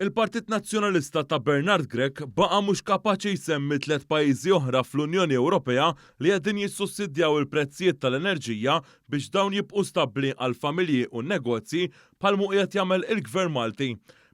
Il-Partit Nazzjonalista ta' Bernard Grech baqa' mhux kapaċi jsemmi 3 pajjiżi oħra fl-Unjoni Ewropea li qegħdin jissussidjaw il-prezzijiet tal-enerġija biex dawn jibqgħu stabbli għal familji u negozji bħal qiegħed jagħmel il-Gvern Malti.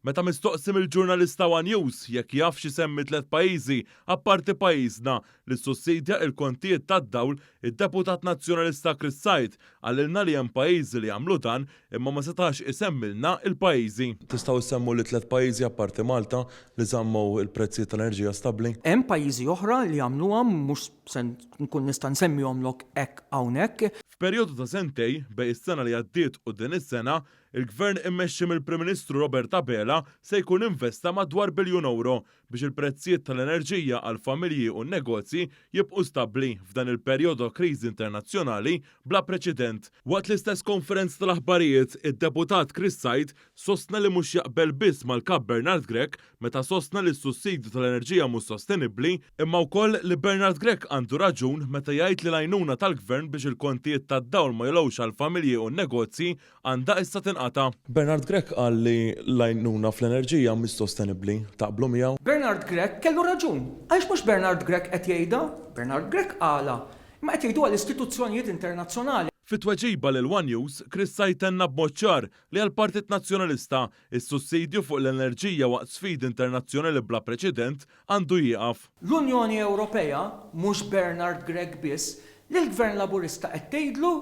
Meta mistoqsim il-ġurnalista One News jekk jaf x'issemmi 3 pajjiżi apparti pajjiżna li sussidja il-kontijiet tad-dawl, id-Deputat Nazzjonalista Chris Said għalilna li hemm pajjiżi li jagħmlu dan imma ma setax isemmilna il-pajjiżi. Tistgħu issemmu li 3 pajjiżi apparti Malta li żammew il-prezzijiet tal-enerġija stabbli? Hemm pajjiżi oħra li jagħmluhom mhux se nkun nista' nsemmihomlok hekk hawnhekk. F'perjodu ta' sentej bejn is-sena li għaddiet u din is-sena, il-Gvern immexxi mill-Prim Ministru Robert Abela se jkun investa madwar biljun euro biex il-prezzijiet tal-enerġija għal familji u negozji jibqgħu stabbli f'dan il-perjodu kriżi internazzjonali bla preċedent. Waqt l-istess konferenz tal-aħbarijiet, id-Deputat Chris Said sostna li mhux jaqbel biss mal-Kap Bernard Grech meta sostna li s-sussidju tal-enerġija mhux sostenibbli, imma wkoll li Bernard Grech għandu raġun meta jgħid li l-għajnuna tal-Gvern biex il-kontijiet tad-dawl ma jolgħux għal familji u negozji għandha issa tinqata'. Bernard Grech qal li l-għajnuna fl-enerġija mhix sostenibbli. Taqblu miegħu? Bernard Grech kellu raġun. Għaliex mhux Bernard Grech qed jgħidha? Bernard Grech qala. Ma qed jgħidu għall-istituzzjonijiet internazzjonali. Fit-tweġiba lil One News, Chris Said tenna b'mod ċar li għall-Partit Nazzjonalista is-sussidju fuq l-enerġija waqt sfidi internazzjonali bla preċedent għandu jieqaf. L-Unjoni Ewropea, mhux Bernard Grech biss, li l-Gvern Laburista qed tgħidlu,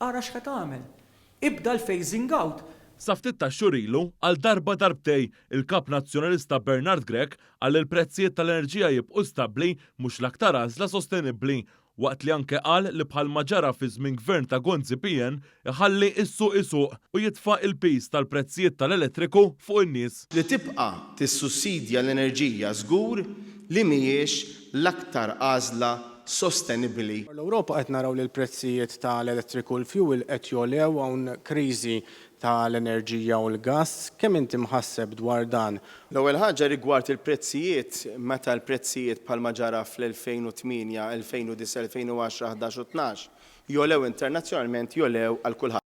ara x'qed tagħmel. Ibda l-phasing out. Sa ftit ta' xurilu, għal darba darbtej il-Kap Nazzjonalista Bernard Grech għal il-prezzijiet tal-enerġija jibqgħu stabbli mhux l-aktar għażla sostenibbli, waqt li anke qal li bħalma ġara fi żmien Gvern ta' Gonzi Pien iħalli is-suq u jitfa' il-pis tal-prezzijiet tal-elettriku fuq in-nies. Li tibqa' tissussidja l-enerġija żgur li mhijiex l-aktar għażla sostenibbli. L-Ewropa qed naraw li l-prezzijiet tal-elettriku l-fuel qed jolew hawn kriżi tal-enerġija u l-gass. Kemm inti mħasseb dwar dan? L-ewwel ħaġa rigward il-prezzijiet, meta l-prezzijiet bħalma ġara fl-2008, 2009, 2010, 11 u 12 jolew internazzjonalment jolew għal kulħadd.